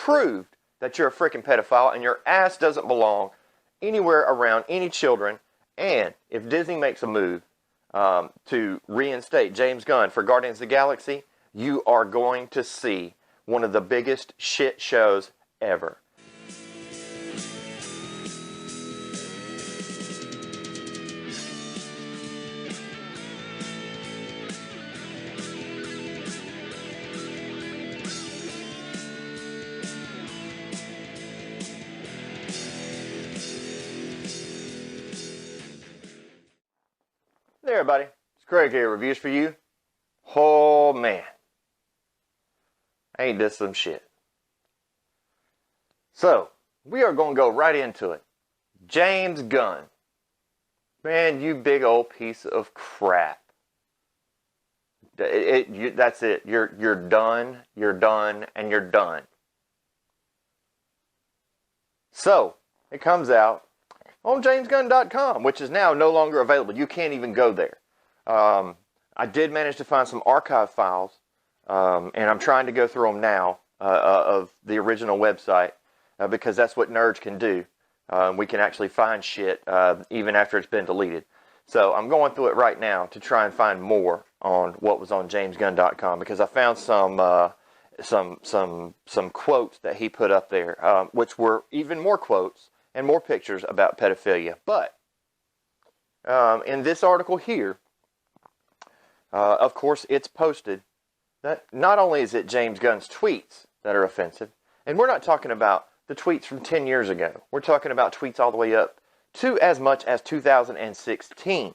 proved that you're a freaking pedophile and your ass doesn't belong anywhere around any children. And if Disney makes a move to reinstate James Gunn for Guardians of the Galaxy, you are going to see one of the biggest shit shows ever. Hey everybody, it's Craig here, reviews for you. Oh man, ain't this some shit. So, we are going to go right into it. James Gunn. Man, you big old piece of crap. That's it. You're done, and you're done. So, it comes out on jamesgunn.com, which is now no longer available. You can't even go there. I did manage to find some archive files, and I'm trying to go through them now of the original website, because that's what nerds can do. We can actually find shit even after it's been deleted. So I'm going through it right now to try and find more on what was on jamesgunn.com, because I found some quotes that he put up there, which were even more quotes and more pictures about pedophilia. But in this article here, of course, it's posted that not only is it James Gunn's tweets that are offensive, and we're not talking about the tweets from 10 years ago. We're talking about tweets all the way up to as much as 2016,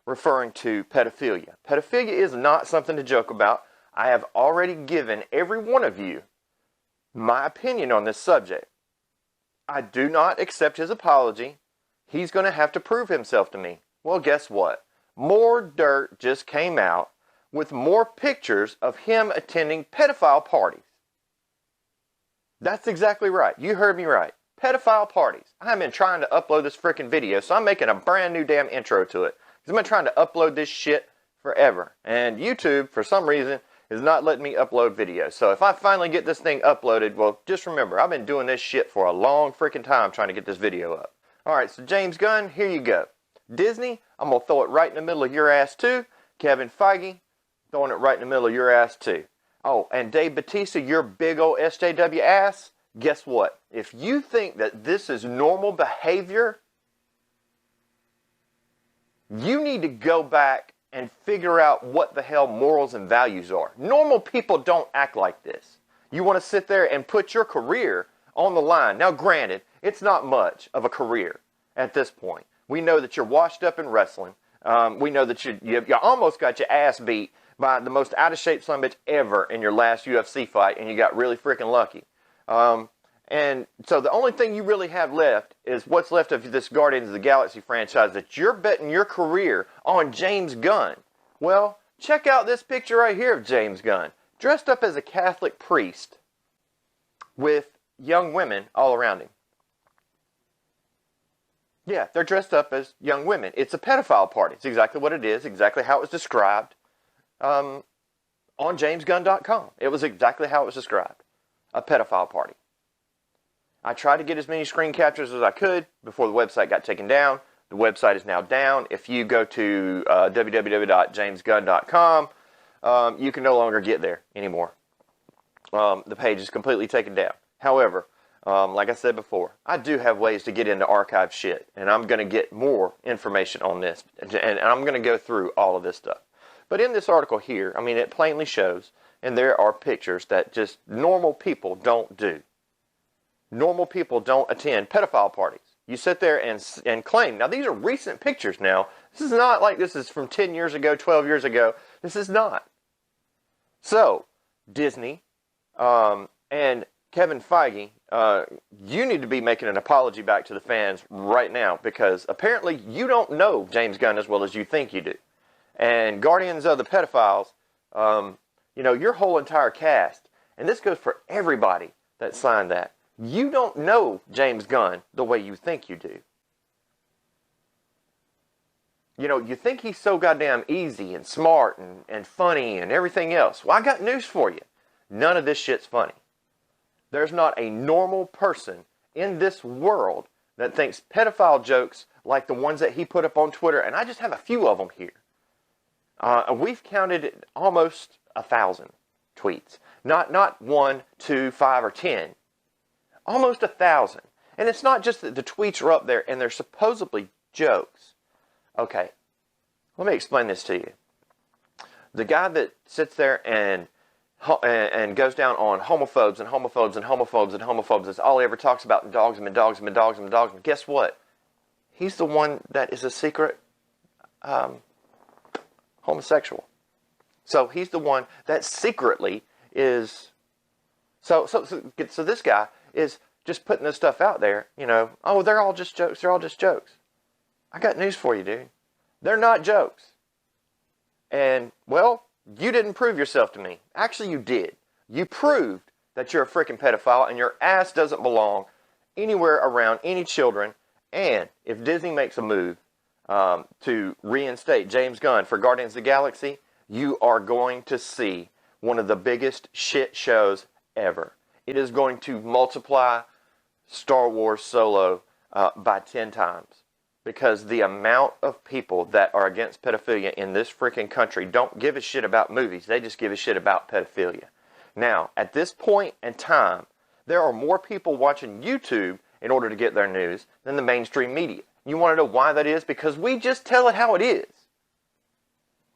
referring to pedophilia. Pedophilia is not something to joke about. I have already given every one of you my opinion on this subject. I do not accept his apology. He's going to have to prove himself to me. Well, guess what? More dirt just came out with more pictures of him attending pedophile parties. That's exactly right. You heard me right. Pedophile parties. I've been trying to upload this freaking video, so I'm making a brand new damn intro to it. Because I've been trying to upload this shit forever. And YouTube, for some reason, is not letting me upload videos. So if I finally get this thing uploaded, well, just remember, I've been doing this shit for a long freaking time trying to get this video up. Alright, so James Gunn, here you go. Disney, I'm going to throw it right in the middle of your ass too. Kevin Feige, throwing it right in the middle of your ass too. Oh, and Dave Bautista, your big old SJW ass, guess what? If you think that this is normal behavior, you need to go back and figure out what the hell morals and values are. Normal people don't act like this. You want to sit there and put your career on the line. Now, granted, it's not much of a career at this point. We know that you're washed up in wrestling. We know that you almost got your ass beat by the most out-of-shape son of a bitch ever in your last UFC fight, and you got really freaking lucky. And so the only thing you really have left is what's left of this Guardians of the Galaxy franchise, that you're betting your career on James Gunn. Well, check out this picture right here of James Gunn, dressed up as a Catholic priest with young women all around him. Yeah, they're dressed up as young women. It's a pedophile party. It's exactly what it is, exactly how it was described on jamesgunn.com. It was exactly how it was described, a pedophile party. I tried to get as many screen captures as I could before the website got taken down. The website is now down. If you go to www.jamesgunn.com, you can no longer get there anymore. The page is completely taken down. However, like I said before, I do have ways to get into archive shit, and I'm going to get more information on this, and I'm going to go through all of this stuff. But in this article here, I mean, it plainly shows, and there are pictures that just normal people don't do. Normal people don't attend pedophile parties. You sit there and claim. Now, these are recent pictures now. This is not like this is from 10 years ago, 12 years ago. This is not. So, Disney and Kevin Feige, you need to be making an apology back to the fans right now, because apparently you don't know James Gunn as well as you think you do. And Guardians of the Pedophiles, you know, your whole entire cast, and this goes for everybody that signed that, you don't know James Gunn the way you think you do. You know, you think he's so goddamn easy and smart and funny and everything else. Well, I got news for you. None of this shit's funny. There's not a normal person in this world that thinks pedophile jokes like the ones that he put up on Twitter, and I just have a few of them here. We've counted almost 1,000 tweets. Not 1, 2, 5, or 10. Almost 1,000. And it's not just that the tweets are up there and they're supposedly jokes. Okay, let me explain this to you. The guy that sits there and goes down on homophobes and homophobes and homophobes and homophobes, that's all he ever talks about, and dogs and dogs and dogs and dogs. And guess what? He's the one that is a secret homosexual. So he's the one that secretly is. So this guy is just putting this stuff out there. You know, oh, they're all just jokes. They're all just jokes. I got news for you, dude. They're not jokes. And, well, you didn't prove yourself to me. Actually, you did. You proved that you're a freaking pedophile and your ass doesn't belong anywhere around any children. And if Disney makes a move to reinstate James Gunn for Guardians of the Galaxy, you are going to see one of the biggest shit shows ever. It is going to multiply Star Wars Solo by 10 times. Because the amount of people that are against pedophilia in this freaking country don't give a shit about movies. They just give a shit about pedophilia. Now, at this point in time, there are more people watching YouTube in order to get their news than the mainstream media. You want to know why that is? Because we just tell it how it is.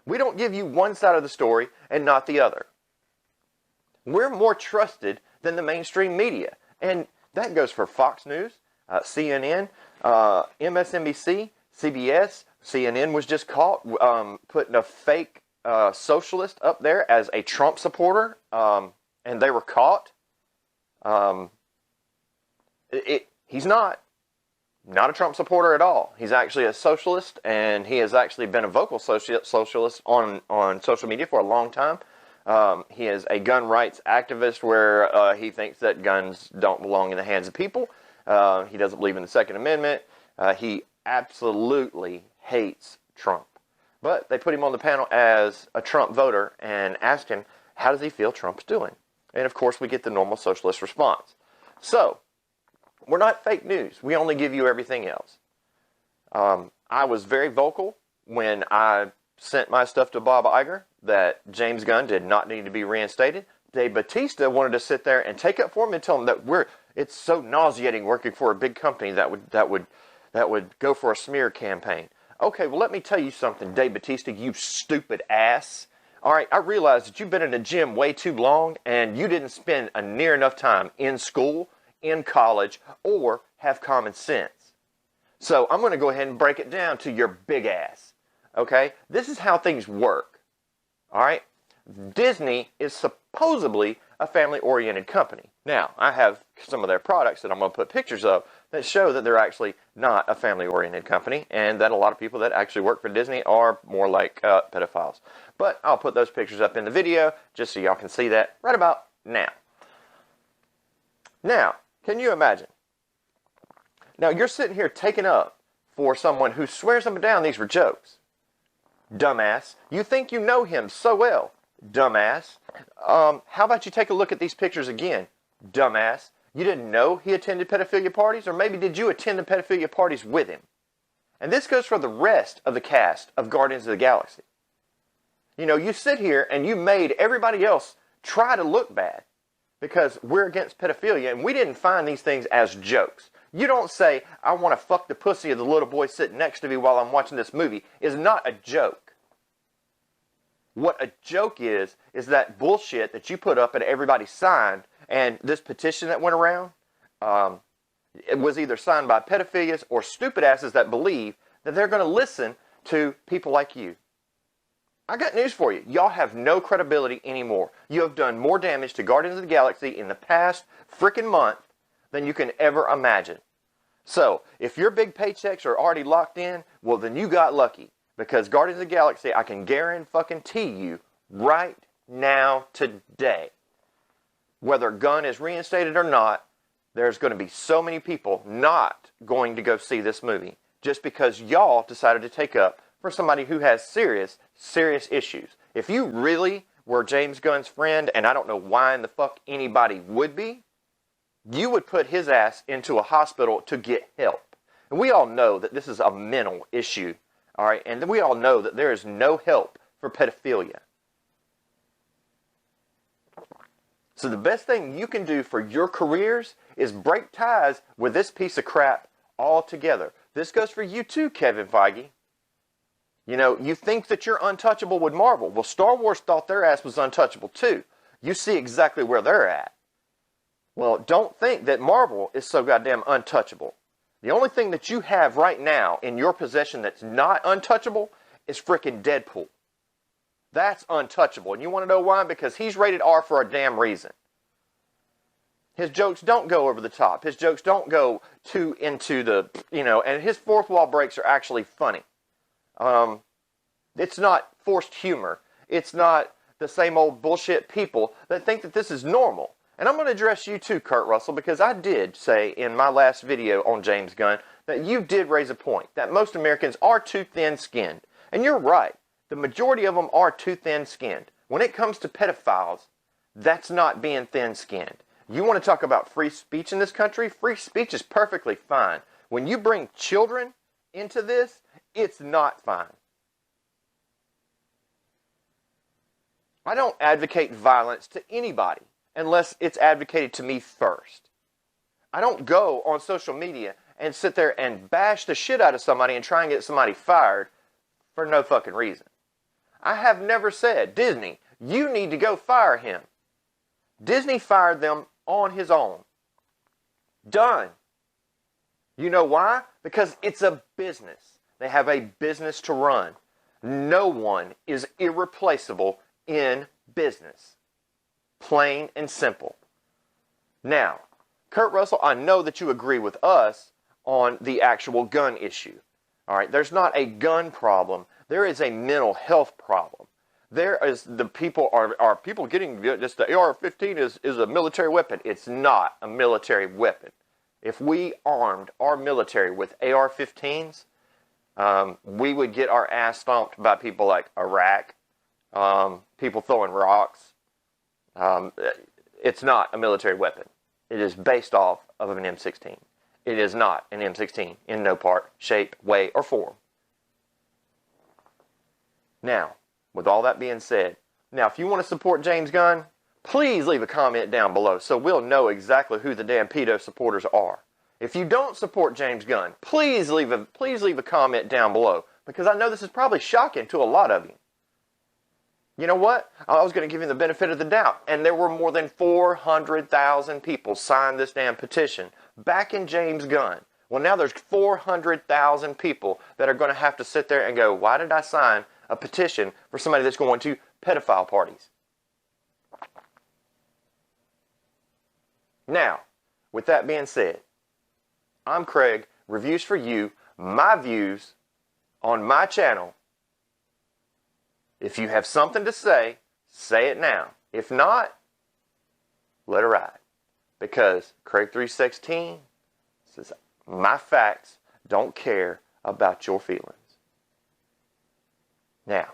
We don't give you one side of the story and not the other. We're more trusted than the mainstream media. And that goes for Fox News, CNN, MSNBC, CBS. CNN was just caught putting a fake socialist up there as a Trump supporter, and they were caught. He's not a Trump supporter at all. He's actually a socialist, and he has actually been a vocal socialist on social media for a long time. He is a gun rights activist where he thinks that guns don't belong in the hands of people. He doesn't believe in the Second Amendment. He absolutely hates Trump. But they put him on the panel as a Trump voter and asked him, how does he feel Trump's doing? And of course, we get the normal socialist response. So, we're not fake news. We only give you everything else. I was very vocal when I sent my stuff to Bob Iger that James Gunn did not need to be reinstated. Dave Bautista wanted to sit there and take up for him and tell him that it's so nauseating working for a big company that would go for a smear campaign. Okay, well, let me tell you something, Dave Bautista, you stupid ass. All right, I realize that you've been in the gym way too long and you didn't spend a near enough time in school, in college, or have common sense. So I'm going to go ahead and break it down to your big ass. Okay, this is how things work. All right, Disney is supposedly a family-oriented company. Now, I have some of their products that I'm going to put pictures of that show that they're actually not a family-oriented company, and that a lot of people that actually work for Disney are more like pedophiles. But I'll put those pictures up in the video just so y'all can see that right about now. Now, can you imagine? Now, you're sitting here taking up for someone who swears up and down these were jokes. Dumbass. You think you know him so well. Dumbass. How about you take a look at these pictures again? Dumbass. You didn't know he attended pedophilia parties? Or maybe did you attend the pedophilia parties with him? And this goes for the rest of the cast of Guardians of the Galaxy. You know, you sit here and you made everybody else try to look bad because we're against pedophilia and we didn't find these things as jokes. You don't say, I want to fuck the pussy of the little boy sitting next to me while I'm watching this movie. Is not a joke. What a joke is that bullshit that you put up and everybody signed, and this petition that went around, it was either signed by pedophilias or stupid asses that believe that they're going to listen to people like you. I got news for you. Y'all have no credibility anymore. You have done more damage to Guardians of the Galaxy in the past freaking month than you can ever imagine. So, if your big paychecks are already locked in, well then you got lucky. Because Guardians of the Galaxy, I can guarantee you right now, today, whether Gunn is reinstated or not, there's going to be so many people not going to go see this movie. Just because y'all decided to take up for somebody who has serious, serious issues. If you really were James Gunn's friend, and I don't know why in the fuck anybody would be, you would put his ass into a hospital to get help. And we all know that this is a mental issue, all right? And we all know that there is no help for pedophilia. So the best thing you can do for your careers is break ties with this piece of crap altogether. This goes for you too, Kevin Feige. You know, you think that you're untouchable with Marvel. Well, Star Wars thought their ass was untouchable too. You see exactly where they're at. Well, don't think that Marvel is so goddamn untouchable. The only thing that you have right now in your possession that's not untouchable is frickin' Deadpool. That's untouchable. And you want to know why? Because he's rated R for a damn reason. His jokes don't go over the top. His jokes don't go too into the, you know, and his fourth wall breaks are actually funny. It's not forced humor. It's not the same old bullshit people that think that this is normal. And I'm going to address you too, Kurt Russell, because I did say in my last video on James Gunn that you did raise a point, that most Americans are too thin-skinned. And you're right. The majority of them are too thin-skinned. When it comes to pedophiles, that's not being thin-skinned. You want to talk about free speech in this country? Free speech is perfectly fine. When you bring children into this, it's not fine. I don't advocate violence to anybody unless it's advocated to me first. I don't go on social media and sit there and bash the shit out of somebody and try and get somebody fired for no fucking reason. I have never said, Disney, you need to go fire him. Disney fired them on his own. Done. You know why? Because it's a business. They have a business to run. No one is irreplaceable in business. Plain and simple. Now, Kurt Russell, I know that you agree with us on the actual gun issue. All right, there's not a gun problem. There is a mental health problem. There is the people are people getting just the AR-15 is a military weapon. It's not a military weapon. If we armed our military with AR-15s, we would get our ass stomped by people like Iraq, people throwing rocks. It's not a military weapon. It is based off of an M16. It is not an M16 in no part, shape, way, or form. Now, with all that being said, now if you want to support James Gunn, please leave a comment down below so we'll know exactly who the damn pedo supporters are. If you don't support James Gunn, please leave a comment down below because I know this is probably shocking to a lot of you. You know what? I was going to give you the benefit of the doubt. And there were more than 400,000 people signed this damn petition back in James Gunn. Well, now there's 400,000 people that are going to have to sit there and go, why did I sign a petition for somebody that's going to pedophile parties? Now, with that being said, I'm Craig, Reviews for You, my views on my channel. If you have something to say it now. If not, let it ride. Because Craig 316 says, my facts don't care about your feelings. Now,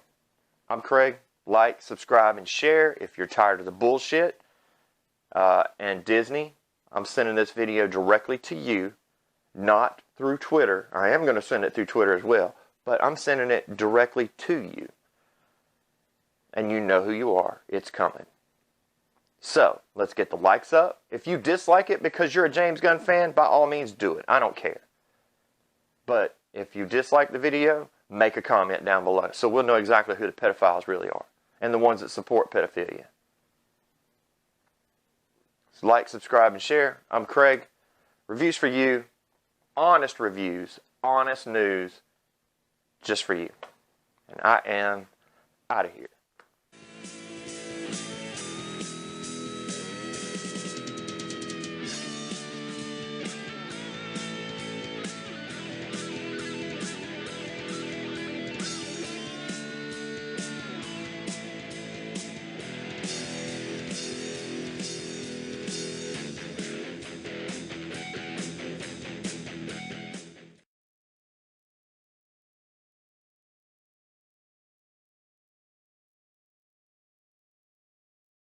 I'm Craig. Like, subscribe, and share if you're tired of the bullshit. And Disney, I'm sending this video directly to you, not through Twitter. I am going to send it through Twitter as well, but I'm sending it directly to you. And you know who you are. It's coming. So, let's get the likes up. If you dislike it because you're a James Gunn fan, by all means do it. I don't care. But if you dislike the video, make a comment down below so we'll know exactly who the pedophiles really are and the ones that support pedophilia. So like, subscribe, and share. I'm Craig. Reviews for You. Honest reviews. Honest news. Just for you. And I am out of here.